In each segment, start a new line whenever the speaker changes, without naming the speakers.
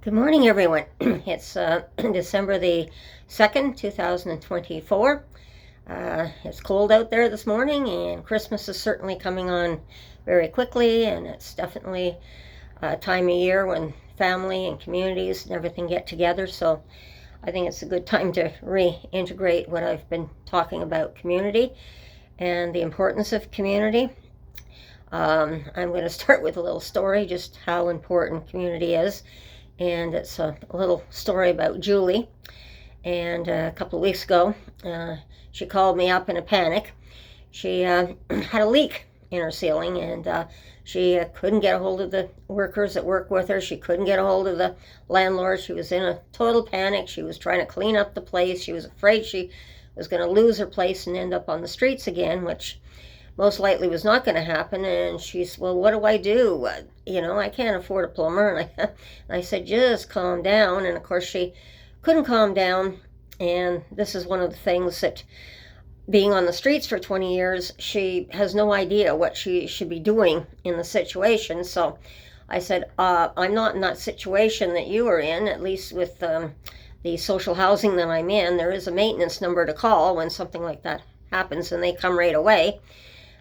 Good morning, everyone. It's December the 2nd, 2024. It's cold out there this morning, and Christmas is certainly coming on very quickly, and it's definitely a time of year when family and communities and everything get together. So I think it's a good time to reintegrate what I've been talking about community and the importance of community. I'm going to start with a little story, just how important community is. And it's a little story about Julie. And a couple of weeks ago, she called me up in a panic. She had a leak in her ceiling, and she couldn't get a hold of the workers that work with her. She couldn't get a hold of the landlord. She was in a total panic. She was trying to clean up the place. She was afraid she was going to lose her place and end up on the streets again, which most likely was not going to happen. And she's, well, what do I do? I can't afford a plumber. And I said, just calm down. And of course, she couldn't calm down. And this is one of the things that, being on the streets for 20 years, she has no idea what she should be doing in the situation. So I said, I'm not in that situation that you are in, at least with the social housing that I'm in. There is a maintenance number to call when something like that happens, and they come right away.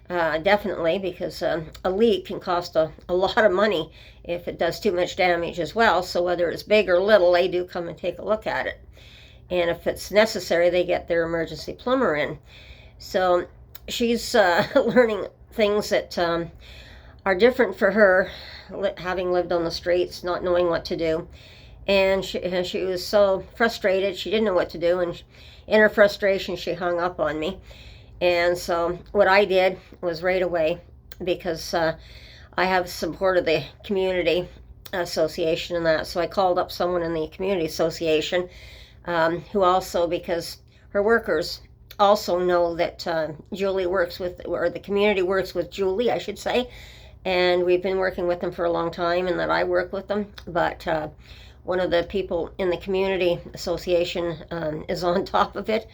Definitely, because a leak can cost a lot of money if it does too much damage as well. So whether it's big or little, they do come and take a look at it. And if it's necessary, they get their emergency plumber in. So she's learning things that are different for her, having lived on the streets, not knowing what to do. And she was so frustrated, she didn't know what to do. And in her frustration, she hung up on me. And so what I did was right away, because I have support of the community association and that, so I called up someone in the community association who also, because her workers also know that Julie works with, or the community works with Julie, I should say, and we've been working with them for a long time, and that I work with them. But one of the people in the community association is on top of it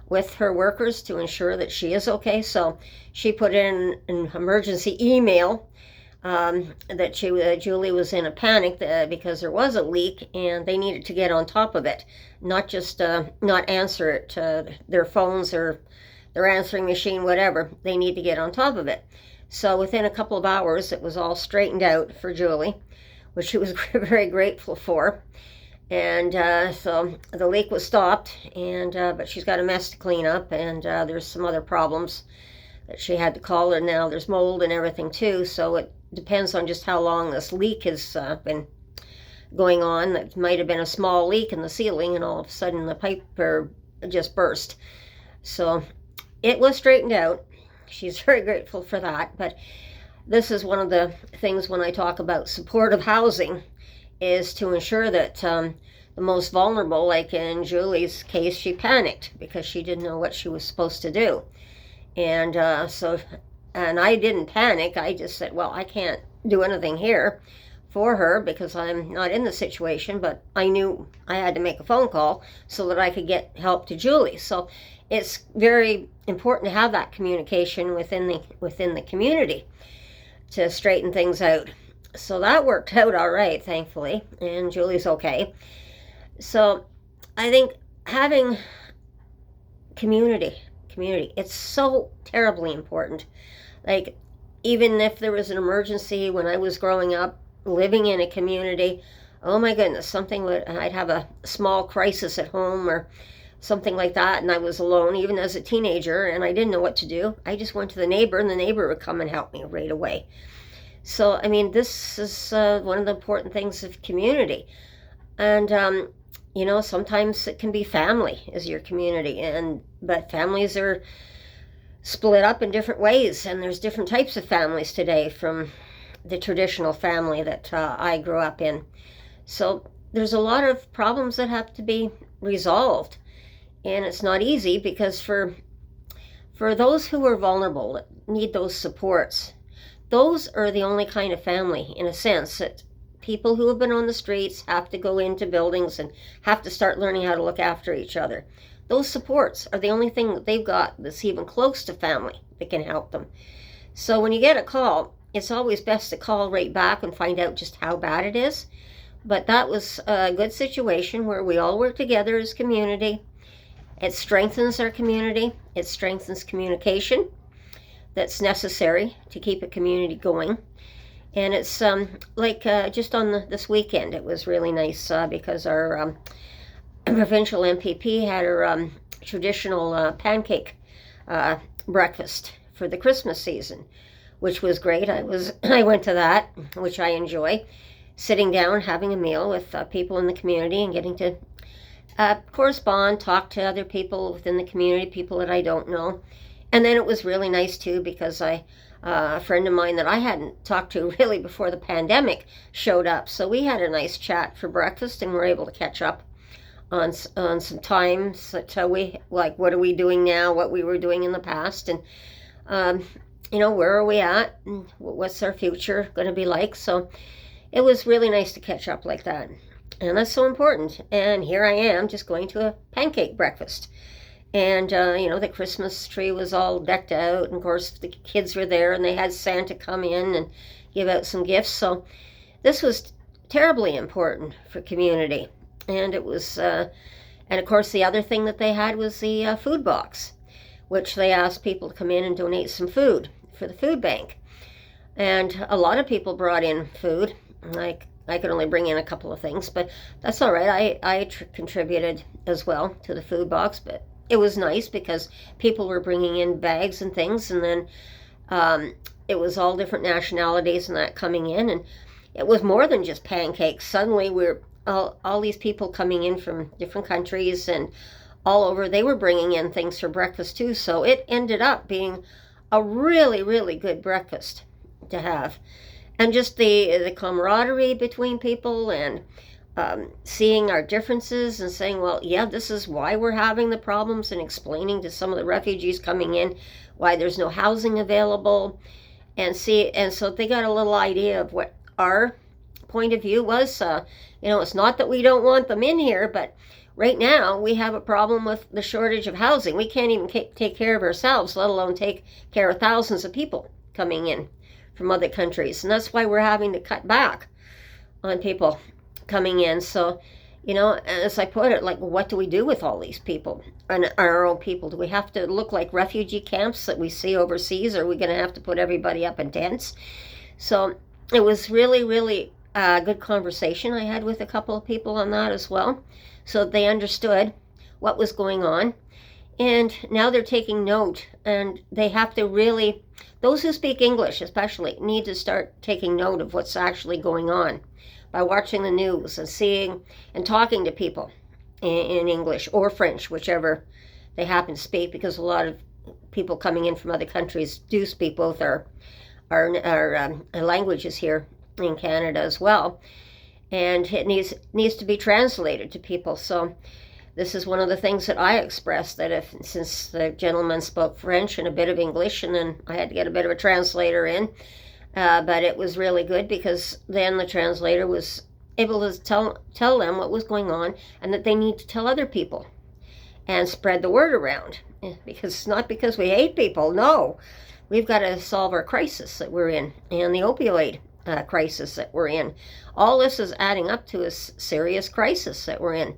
with her workers to ensure that she is okay. So she put in an emergency email that Julie was in a panic because there was a leak and they needed to get on top of it, not just not answer it to their phones or their answering machine, whatever. They need to get on top of it. So within a couple of hours, it was all straightened out for Julie, which she was very grateful for. And so the leak was stopped, and but she's got a mess to clean up, and there's some other problems that she had to call her. Now there's mold and everything too, so it depends on just how long this leak has been going on. It might have been a small leak in the ceiling, and all of a sudden the pipe just burst. So it was straightened out. She's very grateful for that. But this is one of the things when I talk about supportive housing, is to ensure that the most vulnerable, like in Julie's case, she panicked because she didn't know what she was supposed to do. And and I didn't panic. I just said, well, I can't do anything here for her because I'm not in the situation, but I knew I had to make a phone call so that I could get help to Julie. So it's very important to have that communication within the community to straighten things out. So that worked out all right, thankfully, and Julie's okay. So I think having community, it's so terribly important. Like, even if there was an emergency when I was growing up, living in a community, oh my goodness, I'd have a small crisis at home or something like that, and I was alone, even as a teenager, and I didn't know what to do. I just went to the neighbor, and the neighbor would come and help me right away. So, I mean, this is one of the important things of community. And, sometimes it can be family is your community, but families are split up in different ways, and there's different types of families today from the traditional family that I grew up in. So there's a lot of problems that have to be resolved, and it's not easy because for those who are vulnerable, that need those supports, those are the only kind of family, in a sense, that people who have been on the streets have to go into buildings and have to start learning how to look after each other. Those supports are the only thing that they've got that's even close to family that can help them. So when you get a call, it's always best to call right back and find out just how bad it is. But that was a good situation where we all work together as community. It strengthens our community. It strengthens communication that's necessary to keep a community going. And it's just on this weekend, it was really nice because our provincial MPP had her traditional pancake breakfast for the Christmas season, which was great. I went to that, which I enjoy, sitting down, having a meal with people in the community and getting to correspond, talk to other people within the community, people that I don't know. And then it was really nice too because a friend of mine that I hadn't talked to really before the pandemic showed up. So we had a nice chat for breakfast and were able to catch up on some times that we, like, what are we doing now, what we were doing in the past, and where are we at, and what's our future going to be like. So it was really nice to catch up like that. And that's so important. And here I am just going to a pancake breakfast. And, the Christmas tree was all decked out. And, of course, the kids were there and they had Santa come in and give out some gifts. So this was terribly important for community. And it was, and of course, the other thing that they had was the food box, which they asked people to come in and donate some food for the food bank. And a lot of people brought in food. Like, I could only bring in a couple of things, but that's all right. I contributed as well to the food box, but it was nice because people were bringing in bags and things, and then it was all different nationalities and that coming in, and it was more than just pancakes. Suddenly we're all these people coming in from different countries and all over. They were bringing in things for breakfast too, so it ended up being a really, really good breakfast to have. And just the camaraderie between people and seeing our differences and saying, well, yeah, this is why we're having the problems, and explaining to some of the refugees coming in why there's no housing available, and so they got a little idea of what our point of view was. It's not that we don't want them in here, but right now we have a problem with the shortage of housing. We can't even take care of ourselves, let alone take care of thousands of people coming in from other countries. And that's why we're having to cut back on people coming in. So, as I put it, like, what do we do with all these people, and our own people? Do we have to look like refugee camps that we see overseas? Or are we going to have to put everybody up in tents? So it was really, really a good conversation I had with a couple of people on that as well, so they understood what was going on. And now they're taking note, and they have to really, those who speak English especially, need to start taking note of what's actually going on by watching the news and seeing and talking to people in English or French, whichever they happen to speak, because a lot of people coming in from other countries do speak both our languages here in Canada as well. And it needs to be translated to people. So this is one of the things that I expressed, that since the gentleman spoke French and a bit of English, and then I had to get a bit of a translator in, but it was really good because then the translator was able to tell them what was going on, and that they need to tell other people and spread the word around. Because it's not because we hate people, no. We've got to solve our crisis that we're in, and the opioid crisis that we're in. All this is adding up to a serious crisis that we're in.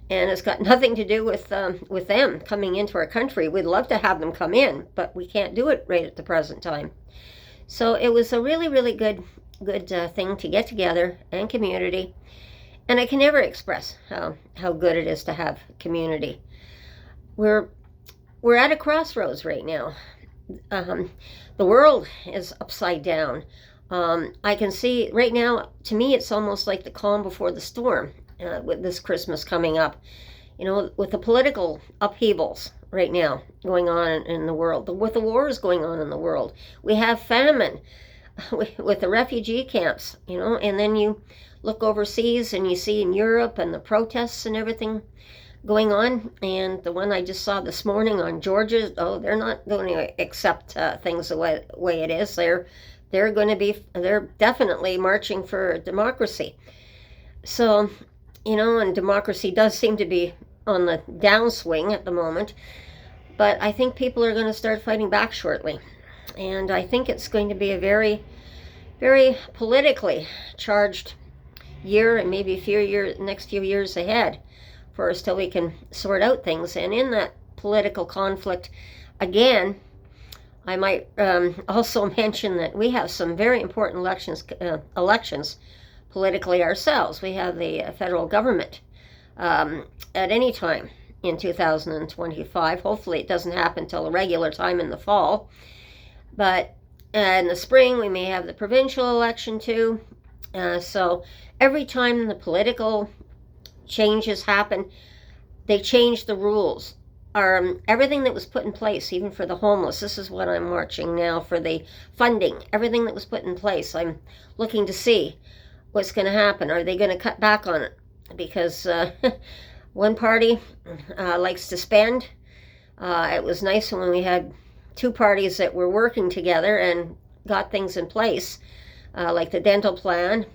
And it's got nothing to do with them coming into our country. We'd love to have them come in, but we can't do it right at the present time. So it was a really, really good thing to get together and community. And I can never express how good it is to have community. We're at a crossroads right now. The world is upside down. I can see right now, to me, it's almost like the calm before the storm. With this Christmas coming up, with the political upheavals right now going on in the world, with the wars going on in the world, we have famine with the refugee camps, and then you look overseas and you see in Europe and the protests and everything going on. And the one I just saw this morning on Georgia, they're not going to accept things the way it is. They're definitely marching for democracy. So, and democracy does seem to be on the downswing at the moment, but I think people are going to start fighting back shortly. And I think it's going to be a very, very politically charged year and maybe next few years ahead for us till we can sort out things. And in that political conflict, again, I might also mention that we have some very important elections politically ourselves. We have the federal government at any time in 2025. Hopefully it doesn't happen till a regular time in the fall. But in the spring, we may have the provincial election too. So every time the political changes happen, they change the rules. Everything that was put in place, even for the homeless, this is what I'm watching now for the funding, everything that was put in place, I'm looking to see what's going to happen. Are they going to cut back on it? Because one party likes to spend. It was nice when we had two parties that were working together and got things in place, like the dental plan,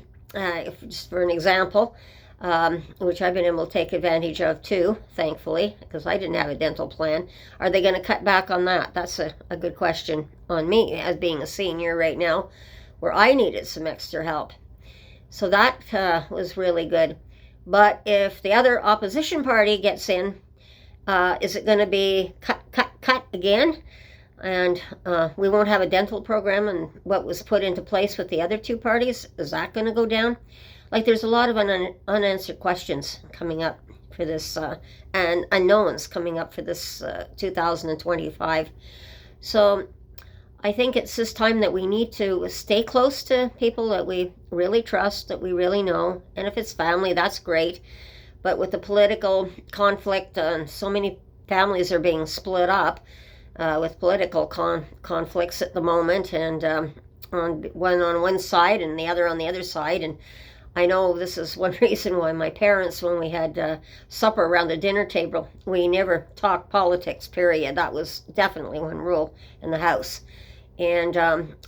just for an example, which I've been able to take advantage of too, thankfully, because I didn't have a dental plan. Are they going to cut back on that? That's a good question on me as being a senior right now, where I needed some extra help. So that was really good. But if the other opposition party gets in, is it going to be cut again? And we won't have a dental program, and what was put into place with the other two parties, is that going to go down? Like, there's a lot of unanswered questions coming up for this, and unknowns coming up for this 2025. So I think it's this time that we need to stay close to people that we really trust, that we really know. And if it's family, that's great. But with the political conflict, so many families are being split up with political conflicts at the moment, and on one side and the other on the other side. And I know this is one reason why my parents, when we had supper around the dinner table, we never talked politics, period. That was definitely one rule in the house. And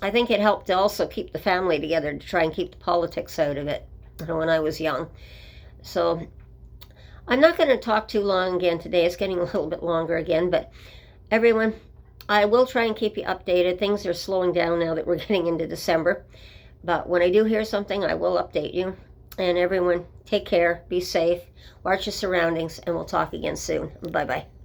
I think it helped to also keep the family together, to try and keep the politics out of it when I was young. So I'm not going to talk too long again today. It's getting a little bit longer again, but everyone, I will try and keep you updated. Things are slowing down now that we're getting into December. But when I do hear something, I will update you. And everyone, take care, be safe, watch your surroundings, and we'll talk again soon. Bye-bye.